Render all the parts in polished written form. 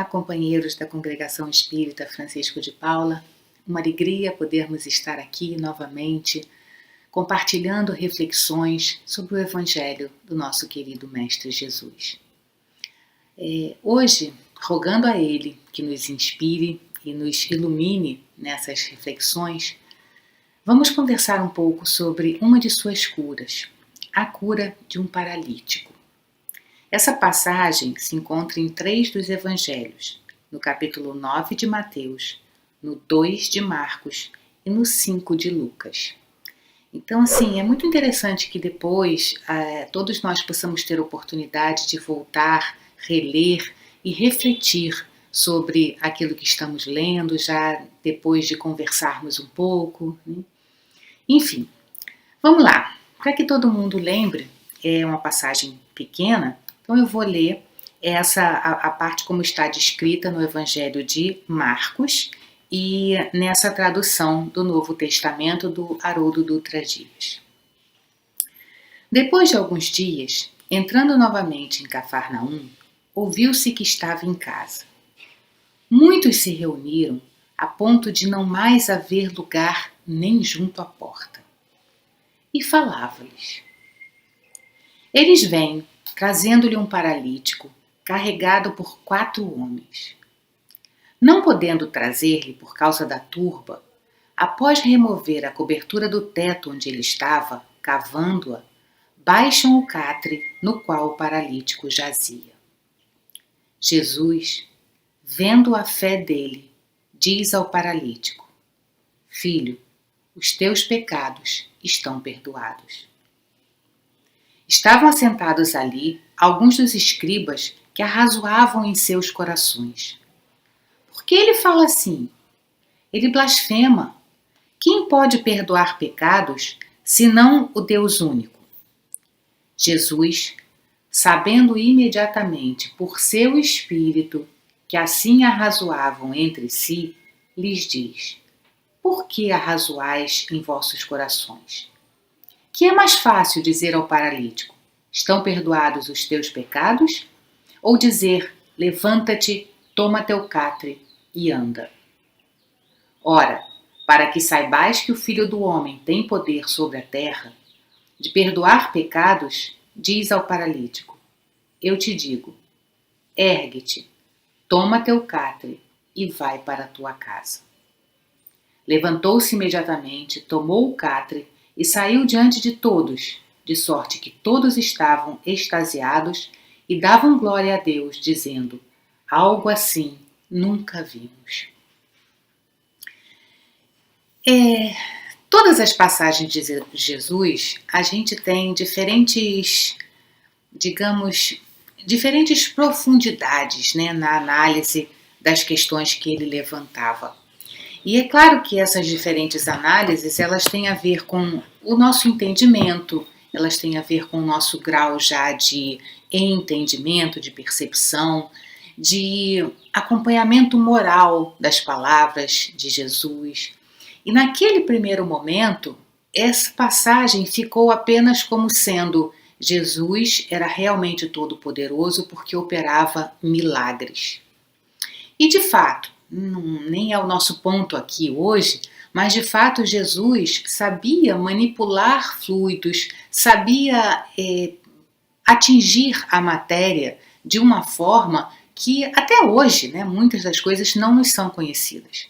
Olá, companheiros da Congregação Espírita Francisco de Paula. Uma alegria podermos estar aqui novamente, compartilhando reflexões sobre o Evangelho do nosso querido Mestre Jesus. Hoje, rogando a Ele que nos inspire e nos ilumine nessas reflexões, vamos conversar um pouco sobre uma de suas curas, a cura de um paralítico. Essa passagem se encontra em 3 dos Evangelhos, no capítulo 9 de Mateus, no 2 de Marcos e no 5 de Lucas. Então, assim, é muito interessante que depois todos nós possamos ter a oportunidade de voltar, reler e refletir sobre aquilo que estamos lendo, já depois de conversarmos um pouco, né? Enfim, vamos lá. Para que todo mundo lembre, é uma passagem pequena, então eu vou ler a parte como está descrita no Evangelho de Marcos e nessa tradução do Novo Testamento do Haroldo Dutra Dias. Depois de alguns dias, entrando novamente em Cafarnaum, ouviu-se que estava em casa. Muitos se reuniram a ponto de não mais haver lugar nem junto à porta. E falava-lhes. Eles vêm, trazendo-lhe um paralítico, carregado por 4 homens. Não podendo trazer-lhe por causa da turba, após remover a cobertura do teto onde ele estava, cavando-a, baixam o catre no qual o paralítico jazia. Jesus, vendo a fé dele, diz ao paralítico: Filho, os teus pecados estão perdoados. Estavam assentados ali alguns dos escribas que arrazoavam em seus corações. Por que ele fala assim? Ele blasfema. Quem pode perdoar pecados, senão o Deus único? Jesus, sabendo imediatamente por seu espírito que assim arrazoavam entre si, lhes diz: Por que arrazoais em vossos corações? Que é mais fácil dizer ao paralítico: Estão perdoados os teus pecados? Ou dizer: Levanta-te, toma teu catre e anda? Ora, para que saibais que o Filho do Homem tem poder sobre a terra, de perdoar pecados, diz ao paralítico: Eu te digo, ergue-te, toma teu catre e vai para a tua casa. Levantou-se imediatamente, tomou o catre e saiu diante de todos, de sorte que todos estavam extasiados e davam glória a Deus, dizendo: Algo assim nunca vimos. Todas as passagens de Jesus, a gente tem diferentes profundidades, né, na análise das questões que ele levantava. E é claro que essas diferentes análises, elas têm a ver com o nosso entendimento, elas têm a ver com o nosso grau já de entendimento, de percepção, de acompanhamento moral das palavras de Jesus. E naquele primeiro momento, essa passagem ficou apenas como sendo Jesus era realmente todo-poderoso porque operava milagres. E de fato, nem é o nosso ponto aqui hoje, mas de fato Jesus sabia manipular fluidos, sabia atingir a matéria de uma forma que até hoje, né, muitas das coisas não nos são conhecidas.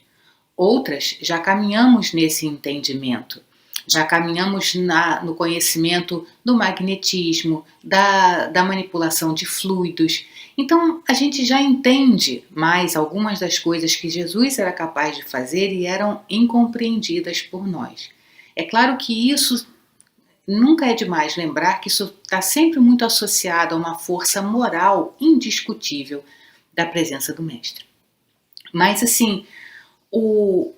Outras já caminhamos nesse entendimento, já caminhamos no conhecimento do magnetismo, da manipulação de fluidos. Então a gente já entende mais algumas das coisas que Jesus era capaz de fazer e eram incompreendidas por nós. É claro que isso nunca é demais lembrar que isso está sempre muito associado a uma força moral indiscutível da presença do Mestre. Mas assim, o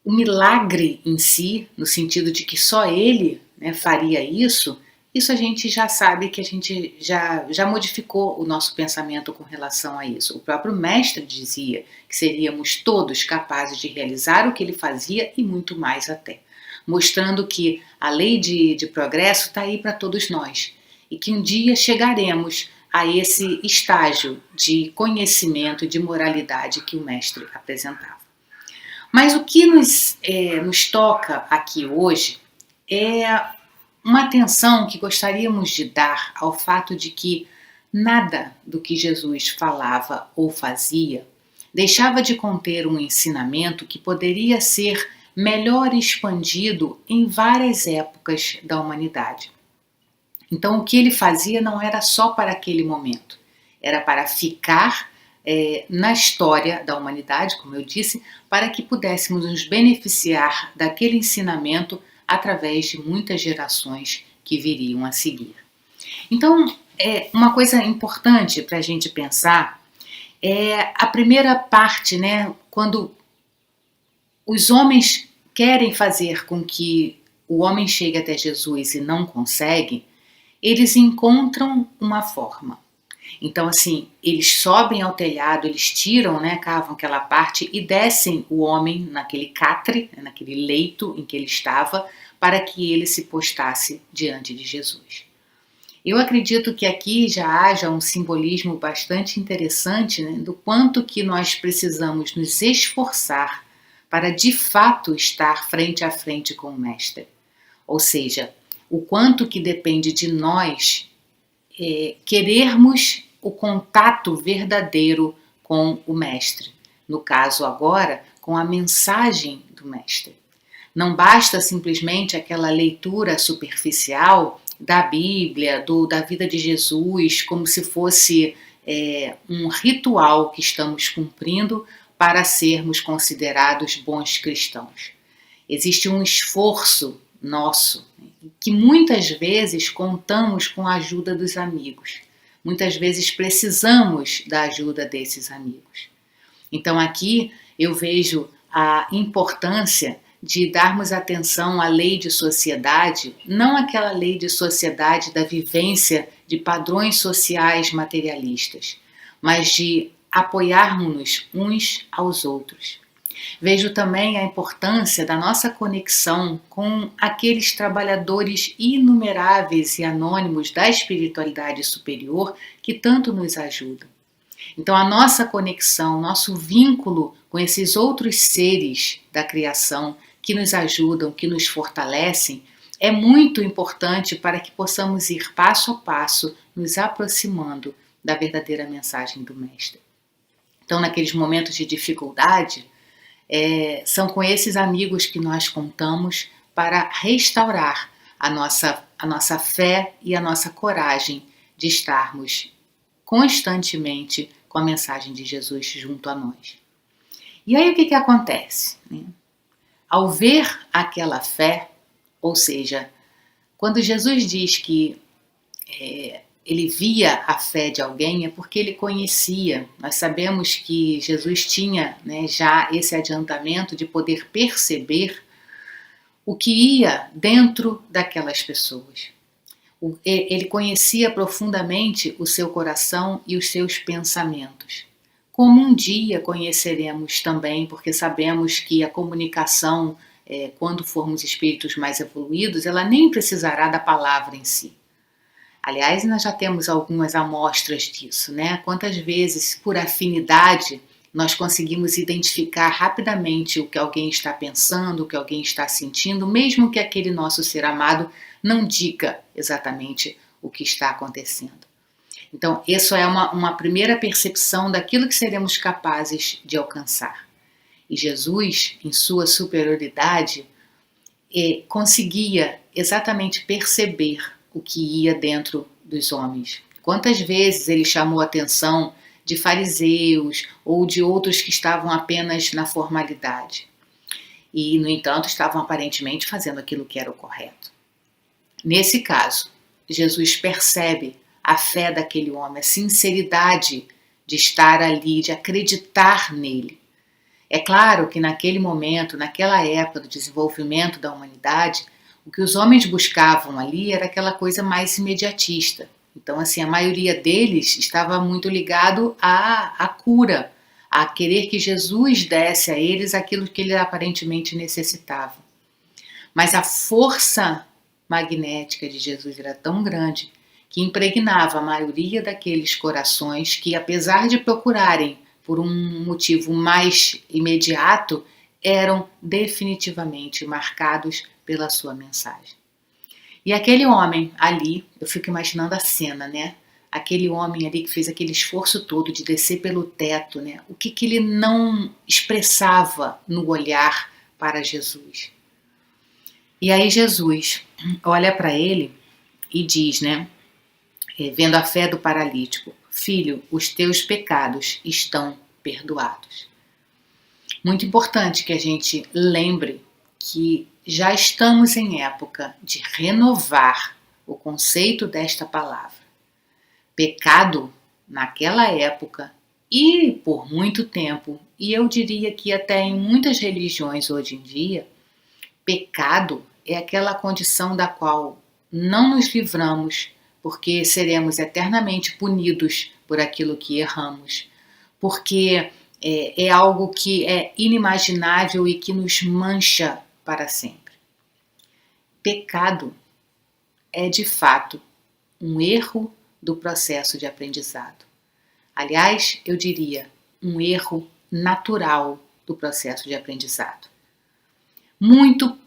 milagre em si, no sentido de que só ele, né, faria isso a gente já sabe que a gente já modificou o nosso pensamento com relação a isso. O próprio Mestre dizia que seríamos todos capazes de realizar o que ele fazia e muito mais até, mostrando que a lei de progresso está aí para todos nós e que um dia chegaremos a esse estágio de conhecimento e de moralidade que o mestre apresentava. Mas o que nos toca aqui hoje é uma atenção que gostaríamos de dar ao fato de que nada do que Jesus falava ou fazia deixava de conter um ensinamento que poderia ser melhor expandido em várias épocas da humanidade. Então, o que ele fazia não era só para aquele momento, era para ficar na história da humanidade, como eu disse, para que pudéssemos nos beneficiar daquele ensinamento através de muitas gerações que viriam a seguir. Então, uma coisa importante para a gente pensar é a primeira parte, né, quando os homens querem fazer com que o homem chegue até Jesus e não conseguem, eles encontram uma forma. Então, assim, eles sobem ao telhado, eles tiram, né, cavam aquela parte e descem o homem naquele catre, naquele leito em que ele estava, para que ele se postasse diante de Jesus. Eu acredito que aqui já haja um simbolismo bastante interessante, né, do quanto que nós precisamos nos esforçar para de fato estar frente a frente com o Mestre. Ou seja, o quanto que depende de nós querermos o contato verdadeiro com o Mestre. No caso agora, com a mensagem do Mestre. Não basta simplesmente aquela leitura superficial da Bíblia, da vida de Jesus, como se fosse um ritual que estamos cumprindo para sermos considerados bons cristãos. Existe um esforço nosso, que muitas vezes contamos com a ajuda dos amigos. Muitas vezes precisamos da ajuda desses amigos. Então aqui eu vejo a importância de darmos atenção à lei de sociedade, não aquela lei de sociedade da vivência de padrões sociais materialistas, mas de apoiarmos-nos uns aos outros. Vejo também a importância da nossa conexão com aqueles trabalhadores inumeráveis e anônimos da espiritualidade superior que tanto nos ajudam. Então, a nossa conexão, nosso vínculo com esses outros seres da criação que nos ajudam, que nos fortalecem, é muito importante para que possamos ir passo a passo nos aproximando da verdadeira mensagem do Mestre. Então, naqueles momentos de dificuldade, são com esses amigos que nós contamos para restaurar a nossa fé e a nossa coragem de estarmos constantemente com a mensagem de Jesus junto a nós. E aí o que acontece? Ao ver aquela fé, ou seja, quando Jesus diz que ele via a fé de alguém, é porque ele conhecia. Nós sabemos que Jesus tinha, né, já esse adiantamento de poder perceber o que ia dentro daquelas pessoas. Ele conhecia profundamente o seu coração e os seus pensamentos. Como um dia conheceremos também, porque sabemos que a comunicação, quando formos espíritos mais evoluídos, ela nem precisará da palavra em si. Aliás, nós já temos algumas amostras disso, né? Quantas vezes, por afinidade, nós conseguimos identificar rapidamente o que alguém está pensando, o que alguém está sentindo, mesmo que aquele nosso ser amado não diga exatamente o que está acontecendo. Então, isso é uma primeira percepção daquilo que seremos capazes de alcançar. E Jesus, em sua superioridade, conseguia exatamente perceber o que ia dentro dos homens. Quantas vezes ele chamou a atenção de fariseus ou de outros que estavam apenas na formalidade e, no entanto, estavam aparentemente fazendo aquilo que era o correto. Nesse caso, Jesus percebe a fé daquele homem, a sinceridade de estar ali, de acreditar nele. É claro que naquele momento, naquela época do desenvolvimento da humanidade, o que os homens buscavam ali era aquela coisa mais imediatista. Então, assim, a maioria deles estava muito ligado à cura, a querer que Jesus desse a eles aquilo que eles aparentemente necessitavam. Mas a força magnética de Jesus era tão grande que impregnava a maioria daqueles corações que, apesar de procurarem por um motivo mais imediato, eram definitivamente marcados pela sua mensagem. E aquele homem ali, eu fico imaginando a cena, né? Aquele homem ali que fez aquele esforço todo de descer pelo teto, né? O que ele não expressava no olhar para Jesus. E aí Jesus olha para ele e diz, né? Vendo a fé do paralítico: filho, os teus pecados estão perdoados. Muito importante que a gente lembre que já estamos em época de renovar o conceito desta palavra. Pecado, naquela época e por muito tempo, e eu diria que até em muitas religiões hoje em dia, pecado é aquela condição da qual não nos livramos, porque seremos eternamente punidos por aquilo que erramos, porque é algo que é inimaginável e que nos mancha para sempre. Pecado é, de fato, um erro do processo de aprendizado. Aliás, eu diria, um erro natural do processo de aprendizado. Muito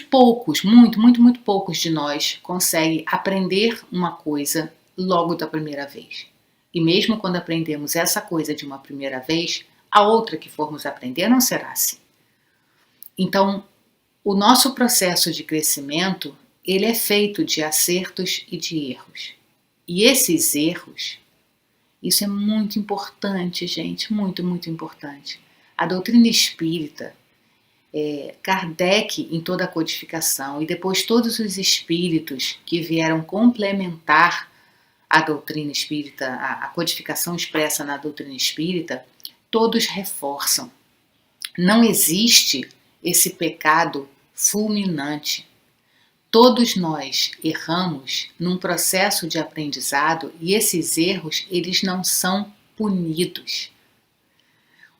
poucos de nós conseguem aprender uma coisa logo da primeira vez. E mesmo quando aprendemos essa coisa de uma primeira vez, a outra que formos aprender não será assim. Então, o nosso processo de crescimento, ele é feito de acertos e de erros. E esses erros, isso é muito importante, gente, muito importante. A doutrina espírita, Kardec em toda a codificação e depois todos os espíritos que vieram complementar a doutrina espírita, a codificação expressa na doutrina espírita, todos reforçam. Não existe esse pecado fulminante. Todos nós erramos num processo de aprendizado e esses erros, eles não são punidos.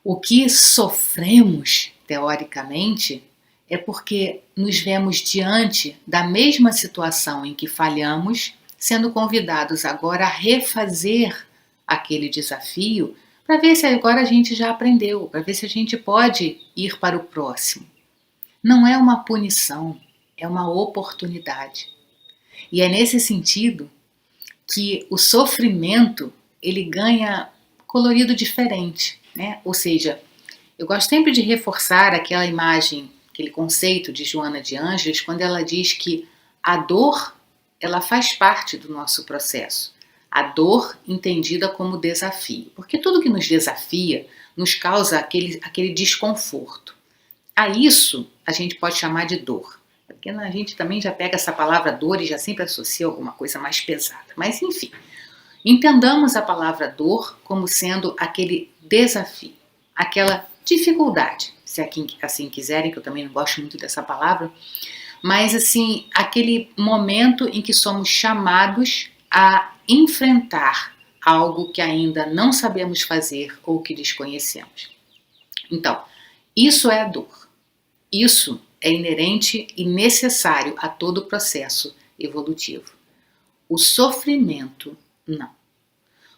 O que sofremos, teoricamente, é porque nos vemos diante da mesma situação em que falhamos, sendo convidados agora a refazer aquele desafio para ver se agora a gente já aprendeu, para ver se a gente pode ir para o próximo. Não é uma punição, é uma oportunidade. E é nesse sentido que o sofrimento, ele ganha colorido diferente, né? Ou seja, eu gosto sempre de reforçar aquela imagem, aquele conceito de Joana de Ângeles, quando ela diz que a dor, ela faz parte do nosso processo. A dor entendida como desafio. Porque tudo que nos desafia nos causa aquele desconforto. A isso a gente pode chamar de dor. Porque a gente também já pega essa palavra dor e já sempre associa alguma coisa mais pesada. Mas enfim, entendamos a palavra dor como sendo aquele desafio, aquela dificuldade, se assim quiserem, que eu também não gosto muito dessa palavra, mas assim, aquele momento em que somos chamados a enfrentar algo que ainda não sabemos fazer ou que desconhecemos. Então, isso é a dor. Isso é inerente e necessário a todo o processo evolutivo. O sofrimento, não.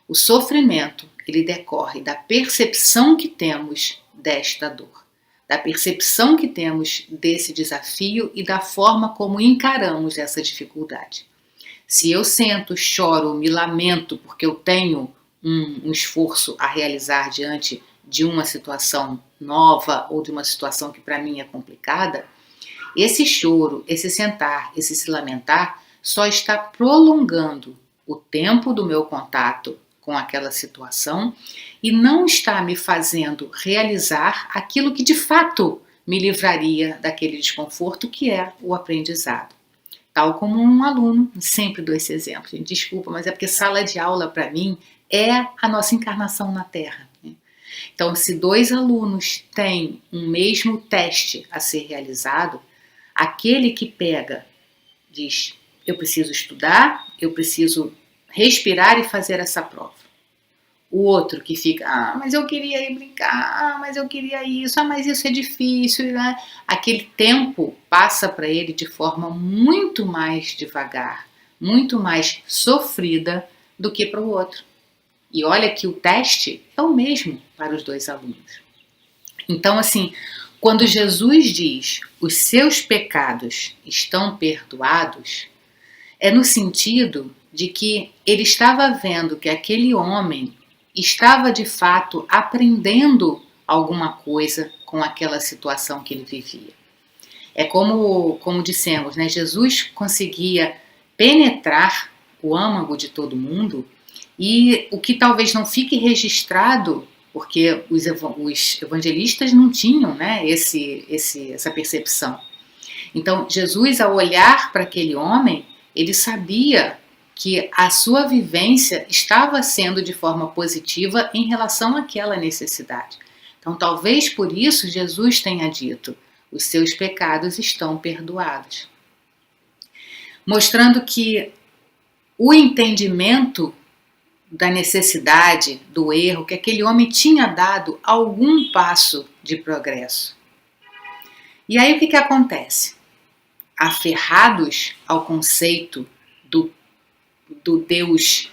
O sofrimento, ele decorre da percepção que temos desta dor, da percepção que temos desse desafio e da forma como encaramos essa dificuldade. Se eu sento, choro, me lamento porque eu tenho um esforço a realizar diante de uma situação nova ou de uma situação que para mim é complicada, esse choro, esse sentar, esse se lamentar só está prolongando o tempo do meu contato com aquela situação e não está me fazendo realizar aquilo que de fato me livraria daquele desconforto, que é o aprendizado. Tal como um aluno, sempre dou esse exemplo, gente, desculpa, mas é porque sala de aula para mim é a nossa encarnação na Terra. Né? Então, se dois alunos têm um mesmo teste a ser realizado, aquele que pega diz: eu preciso estudar, eu preciso respirar e fazer essa prova. O outro que fica: mas eu queria ir brincar, mas eu queria isso, mas isso é difícil, né? Aquele tempo passa para ele de forma muito mais devagar, muito mais sofrida do que para o outro. E olha que o teste é o mesmo para os dois alunos. Então, assim, quando Jesus diz os seus pecados estão perdoados, é no sentido de que ele estava vendo que aquele homem estava de fato aprendendo alguma coisa com aquela situação que ele vivia. É como dissemos, né? Jesus conseguia penetrar o âmago de todo mundo, e o que talvez não fique registrado, porque os evangelistas não tinham, né, essa percepção. Então, Jesus, ao olhar para aquele homem, ele sabia que a sua vivência estava sendo de forma positiva em relação àquela necessidade. Então, talvez por isso Jesus tenha dito: os seus pecados estão perdoados. Mostrando que o entendimento da necessidade, do erro, que aquele homem tinha dado algum passo de progresso. E aí o que acontece? Aferrados ao conceito do Deus,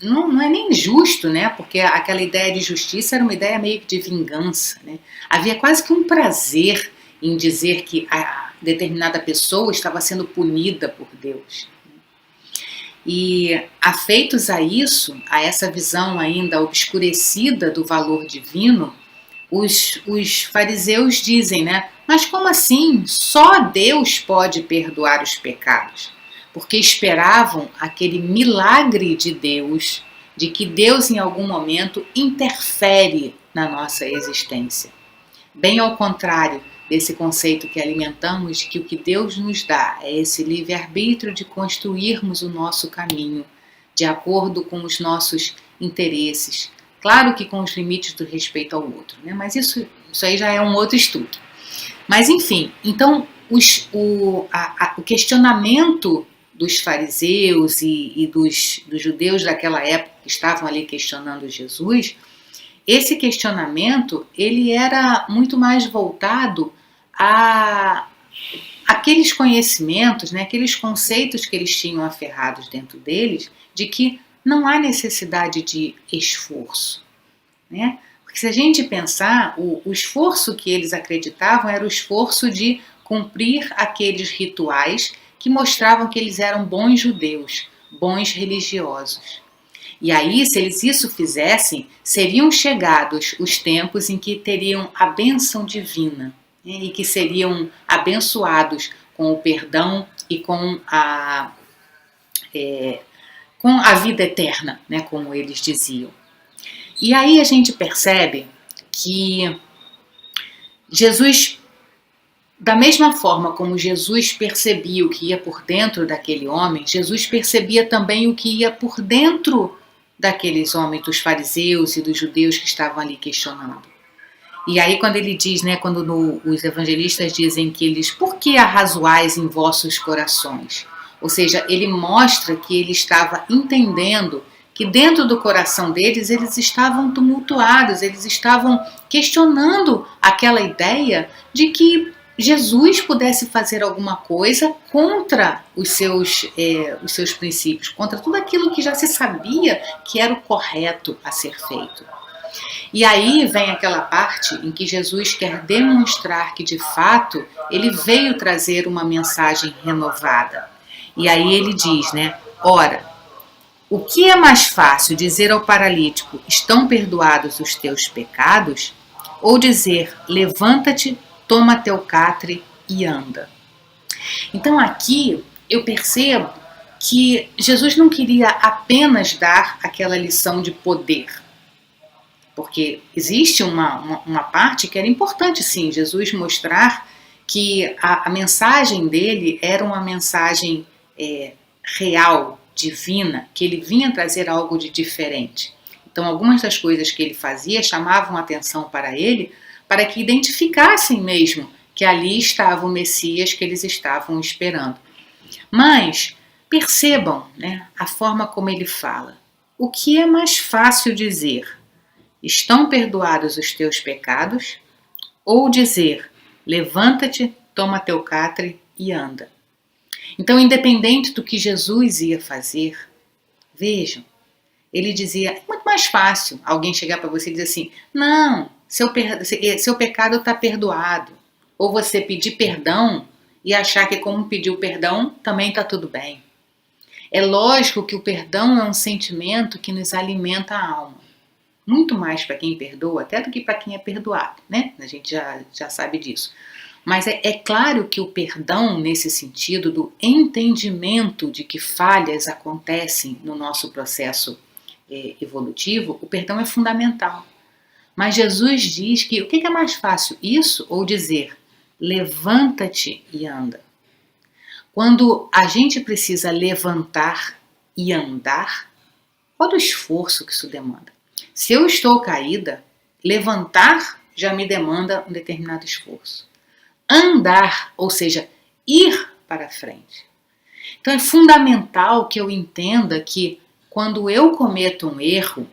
não é nem justo, né? Porque aquela ideia de justiça era uma ideia meio que de vingança, né? Havia quase que um prazer em dizer que a determinada pessoa estava sendo punida por Deus. E afeitos a isso, a essa visão ainda obscurecida do valor divino, os fariseus dizem, né? Mas como assim? Só Deus pode perdoar os pecados. Porque esperavam aquele milagre de Deus, de que Deus em algum momento interfere na nossa existência. Bem ao contrário desse conceito que alimentamos, de que o que Deus nos dá é esse livre-arbítrio de construirmos o nosso caminho de acordo com os nossos interesses. Claro que com os limites do respeito ao outro, né? Mas isso aí já é um outro estudo. Mas enfim, então o questionamento dos fariseus e dos judeus daquela época que estavam ali questionando Jesus, esse questionamento ele era muito mais voltado a aqueles conhecimentos, né, aqueles conceitos que eles tinham aferrados dentro deles, de que não há necessidade de esforço, né? Porque se a gente pensar, o esforço que eles acreditavam era o esforço de cumprir aqueles rituais que mostravam que eles eram bons judeus, bons religiosos. E aí, se eles isso fizessem, seriam chegados os tempos em que teriam a bênção divina, né, e que seriam abençoados com o perdão e com a vida eterna, né, como eles diziam. E aí a gente percebe que Jesus, da mesma forma como Jesus percebia o que ia por dentro daquele homem, Jesus percebia também o que ia por dentro daqueles homens, dos fariseus e dos judeus que estavam ali questionando. E aí quando ele diz, né, quando os evangelistas dizem que eles, por que arrazoais em vossos corações? Ou seja, ele mostra que ele estava entendendo que dentro do coração deles, eles estavam tumultuados, eles estavam questionando aquela ideia de que Jesus pudesse fazer alguma coisa contra os seus princípios, contra tudo aquilo que já se sabia que era o correto a ser feito. E aí vem aquela parte em que Jesus quer demonstrar que, de fato, ele veio trazer uma mensagem renovada. E aí ele diz, né, ora, o que é mais fácil, dizer ao paralítico, estão perdoados os teus pecados? Ou dizer, levanta-te, toma teu catre e anda? Então aqui eu percebo que Jesus não queria apenas dar aquela lição de poder. Porque existe uma parte que era importante, sim, Jesus mostrar que a mensagem dele era uma mensagem real, divina, que ele vinha trazer algo de diferente. Então, algumas das coisas que ele fazia chamavam atenção para ele, para que identificassem mesmo que ali estava o Messias que eles estavam esperando. Mas percebam, né, a forma como ele fala. O que é mais fácil dizer? Estão perdoados os teus pecados? Ou dizer, levanta-te, toma teu catre e anda? Então, independente do que Jesus ia fazer, vejam, ele dizia, é muito mais fácil alguém chegar para você e dizer assim, não, seu pecado está perdoado. Ou você pedir perdão e achar que como pediu perdão, também está tudo bem. É lógico que o perdão é um sentimento que nos alimenta a alma. Muito mais para quem perdoa, até do que para quem é perdoado, né? A gente já sabe disso. Mas é claro que o perdão, nesse sentido do entendimento de que falhas acontecem no nosso processo evolutivo, o perdão é fundamental. Mas Jesus diz que o que é mais fácil, isso ou dizer levanta-te e anda? Quando a gente precisa levantar e andar, olha o esforço que isso demanda. Se eu estou caída, levantar já me demanda um determinado esforço. Andar, ou seja, ir para frente. Então é fundamental que eu entenda que quando eu cometo um erro,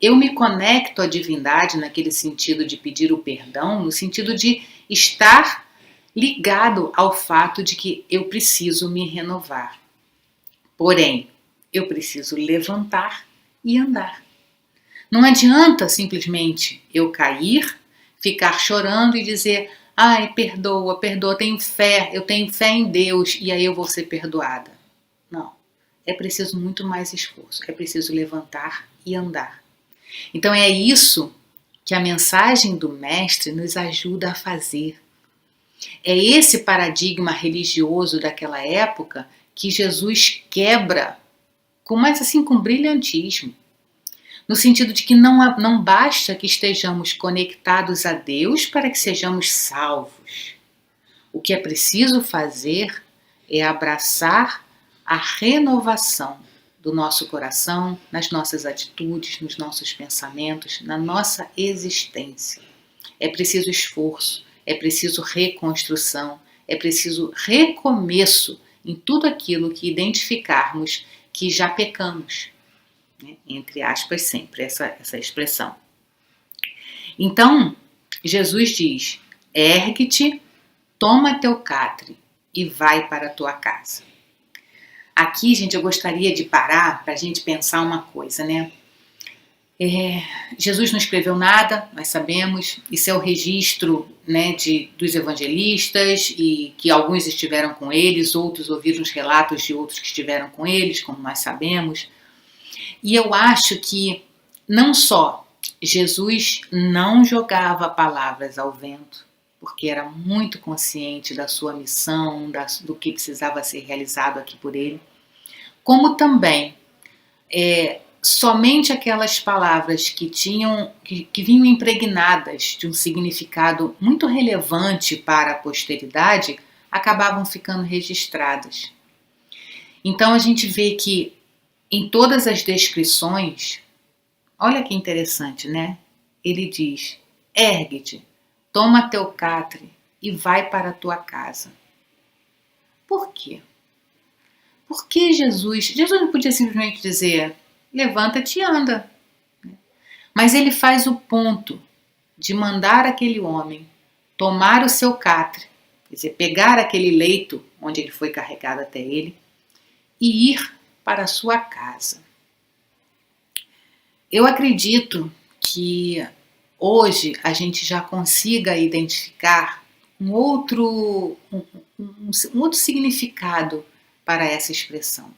eu me conecto à divindade naquele sentido de pedir o perdão, no sentido de estar ligado ao fato de que eu preciso me renovar. Porém, eu preciso levantar e andar. Não adianta simplesmente eu cair, ficar chorando e dizer, ai, perdoa, perdoa, eu tenho fé em Deus e aí eu vou ser perdoada. Não, é preciso muito mais esforço, é preciso levantar e andar. Então é isso que a mensagem do Mestre nos ajuda a fazer. É esse paradigma religioso daquela época que Jesus quebra, mas assim com brilhantismo. No sentido de que não basta que estejamos conectados a Deus para que sejamos salvos. O que é preciso fazer é abraçar a renovação do nosso coração, nas nossas atitudes, nos nossos pensamentos, na nossa existência. É preciso esforço, é preciso reconstrução, é preciso recomeço em tudo aquilo que identificarmos que já pecamos. Entre aspas, sempre essa expressão. Então, Jesus diz, ergue-te, toma teu catre e vai para a tua casa. Aqui, gente, eu gostaria de parar para a gente pensar uma coisa, né? Jesus não escreveu nada, nós sabemos, isso é o registro, né, dos evangelistas e que alguns estiveram com eles, outros ouviram os relatos de outros que estiveram com eles, como nós sabemos. E eu acho que não só Jesus não jogava palavras ao vento, porque era muito consciente da sua missão, do que precisava ser realizado aqui por ele, como também somente aquelas palavras que vinham impregnadas de um significado muito relevante para a posteridade acabavam ficando registradas. Então a gente vê que em todas as descrições, olha que interessante, né? Ele diz, ergue-te, toma teu catre e vai para a tua casa. Por quê? Porque Jesus não podia simplesmente dizer, levanta-te e anda. Mas ele faz o ponto de mandar aquele homem tomar o seu catre, quer dizer, pegar aquele leito onde ele foi carregado até ele e ir para a sua casa. Eu acredito que hoje a gente já consiga identificar um outro significado para essa expressão.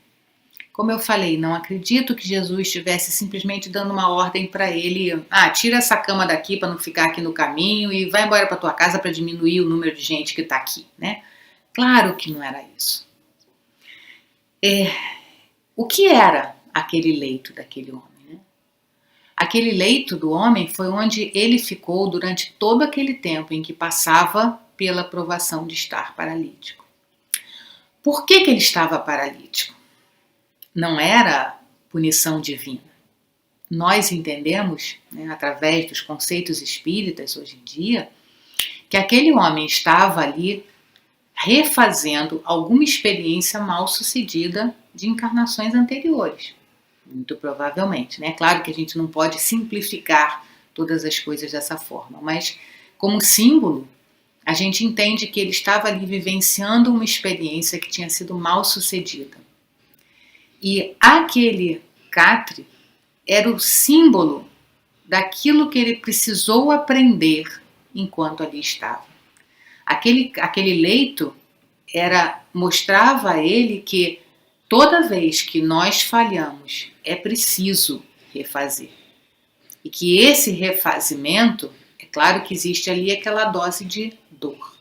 Como eu falei, não acredito que Jesus estivesse simplesmente dando uma ordem para ele, tira essa cama daqui para não ficar aqui no caminho e vai embora para tua casa para diminuir o número de gente que está aqui, né? Claro que não era isso. O que era aquele leito daquele homem? Né? Aquele leito do homem foi onde ele ficou durante todo aquele tempo em que passava pela provação de estar paralítico. Por que ele estava paralítico? Não era punição divina. Nós entendemos, né, através dos conceitos espíritas hoje em dia, que aquele homem estava ali refazendo alguma experiência mal sucedida de encarnações anteriores. Muito provavelmente, né? Claro que a gente não pode simplificar todas as coisas dessa forma, mas como símbolo, a gente entende que ele estava ali vivenciando uma experiência que tinha sido mal sucedida. E aquele catre era o símbolo daquilo que ele precisou aprender enquanto ali estava. Aquele leito mostrava a ele que toda vez que nós falhamos é preciso refazer. E que esse refazimento, é claro que existe ali aquela dose de dor.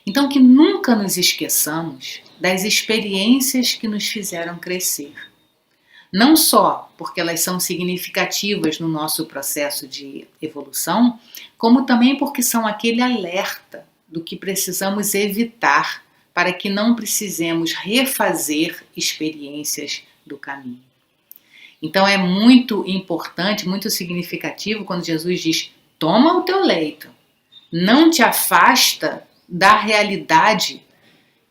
Então que nunca nos esqueçamos das experiências que nos fizeram crescer. Não só porque elas são significativas no nosso processo de evolução, como também porque são aquele alerta do que precisamos evitar para que não precisemos refazer experiências do caminho. Então é muito importante, muito significativo quando Jesus diz: toma o teu leito, não te afasta da realidade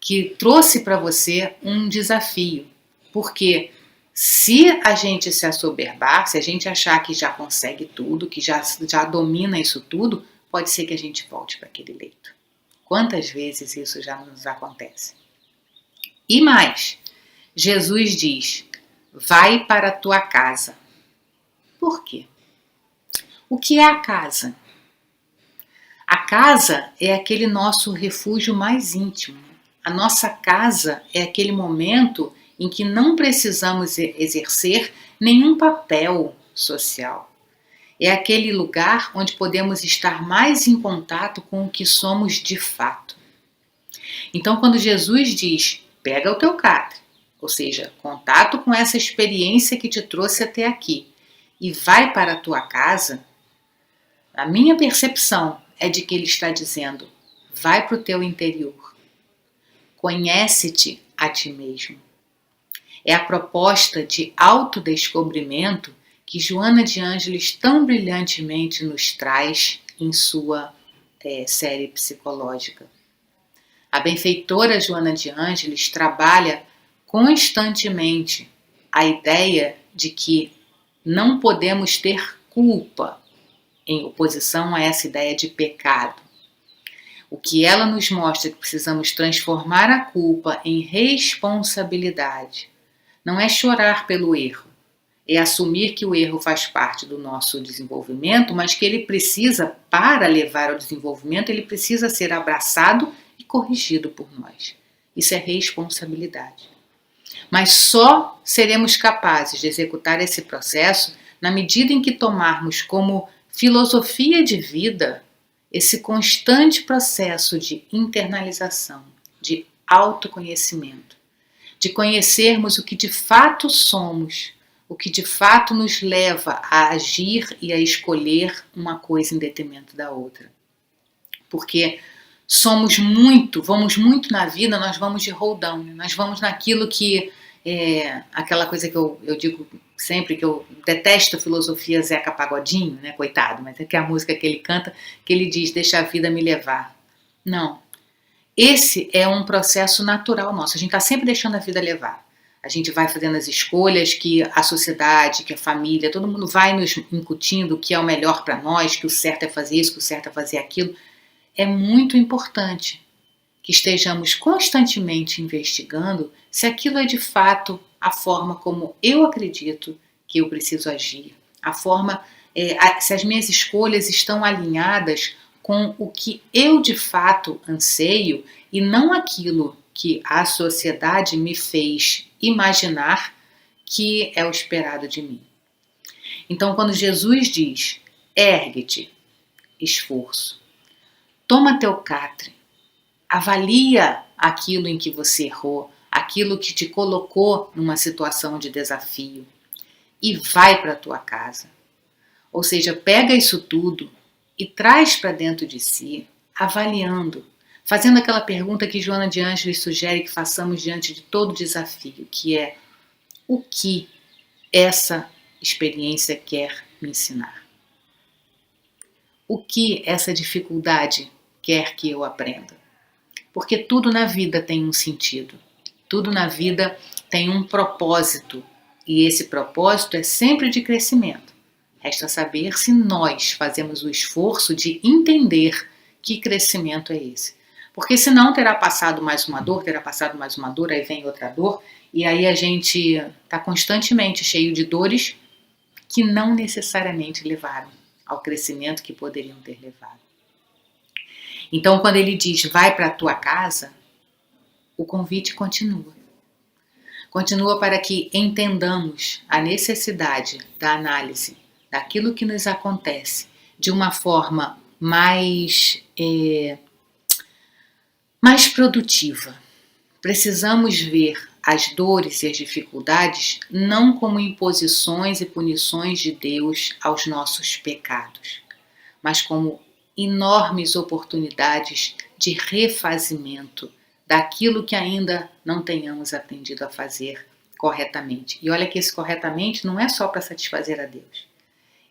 que trouxe para você um desafio. Porque se a gente se assoberbar, se a gente achar que já consegue tudo, que já domina isso tudo, pode ser que a gente volte para aquele leito. Quantas vezes isso já nos acontece? E mais, Jesus diz: vai para a tua casa. Por quê? O que é a casa? A casa é aquele nosso refúgio mais íntimo. A nossa casa é aquele momento em que não precisamos exercer nenhum papel social. É aquele lugar onde podemos estar mais em contato com o que somos de fato. Então, quando Jesus diz: pega o teu catre, ou seja, contato com essa experiência que te trouxe até aqui, e vai para a tua casa, a minha percepção é de que ele está dizendo: vai para o teu interior, conhece-te a ti mesmo. É a proposta de autodescobrimento que Joana de Ângeles tão brilhantemente nos traz em sua série psicológica. A benfeitora Joana de Ângeles trabalha constantemente a ideia de que não podemos ter culpa, em oposição a essa ideia de pecado. O que ela nos mostra é que precisamos transformar a culpa em responsabilidade. Não é chorar pelo erro, é assumir que o erro faz parte do nosso desenvolvimento, mas que ele precisa, para levar ao desenvolvimento, ele precisa ser abraçado e corrigido por nós. Isso é responsabilidade. Mas só seremos capazes de executar esse processo na medida em que tomarmos como filosofia de vida esse constante processo de internalização, de autoconhecimento, de conhecermos o que de fato somos, o que de fato nos leva a agir e a escolher uma coisa em detrimento da outra. Porque vamos muito na vida, nós vamos de roldão, nós vamos naquilo que aquela coisa que eu digo sempre, que eu detesto a filosofia Zeca Pagodinho, né, coitado, mas é que a música que ele canta, que ele diz: deixa a vida me levar. Não. Esse é um processo natural nosso, a gente está sempre deixando a vida levar. A gente vai fazendo as escolhas que a sociedade, que a família, todo mundo vai nos incutindo o que é o melhor para nós, que o certo é fazer isso, que o certo é fazer aquilo. É muito importante que estejamos constantemente investigando se aquilo é de fato a forma como eu acredito que eu preciso agir, a forma, se as minhas escolhas estão alinhadas com o que eu de fato anseio e não aquilo que a sociedade me fez imaginar que é o esperado de mim. Então, quando Jesus diz: ergue-te, esforço, toma teu catre, avalia aquilo em que você errou, aquilo que te colocou numa situação de desafio e vai para a tua casa. Ou seja, pega isso tudo e traz para dentro de si, avaliando, fazendo aquela pergunta que Joana de Ângeles sugere que façamos diante de todo desafio, que é: o que essa experiência quer me ensinar? O que essa dificuldade quer que eu aprenda? Porque tudo na vida tem um sentido, tudo na vida tem um propósito, e esse propósito é sempre de crescimento. Resta saber se nós fazemos o esforço de entender Que crescimento é esse? Porque senão terá passado mais uma dor, aí vem outra dor, e aí a gente está constantemente cheio de dores que não necessariamente levaram ao crescimento que poderiam ter levado. Então, quando ele diz, vai para a tua casa, o convite continua. Continua para que entendamos a necessidade da análise daquilo que nos acontece de uma forma mais produtiva. Precisamos ver as dores e as dificuldades não como imposições e punições de Deus aos nossos pecados, mas como enormes oportunidades de refazimento daquilo que ainda não tenhamos aprendido a fazer corretamente. E olha que esse corretamente não é só para satisfazer a Deus.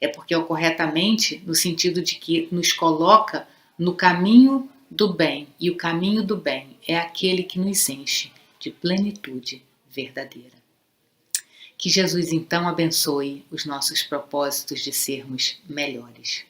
É porque é o corretamente no sentido de que nos coloca no caminho do bem. E o caminho do bem é aquele que nos enche de plenitude verdadeira. Que Jesus então abençoe os nossos propósitos de sermos melhores.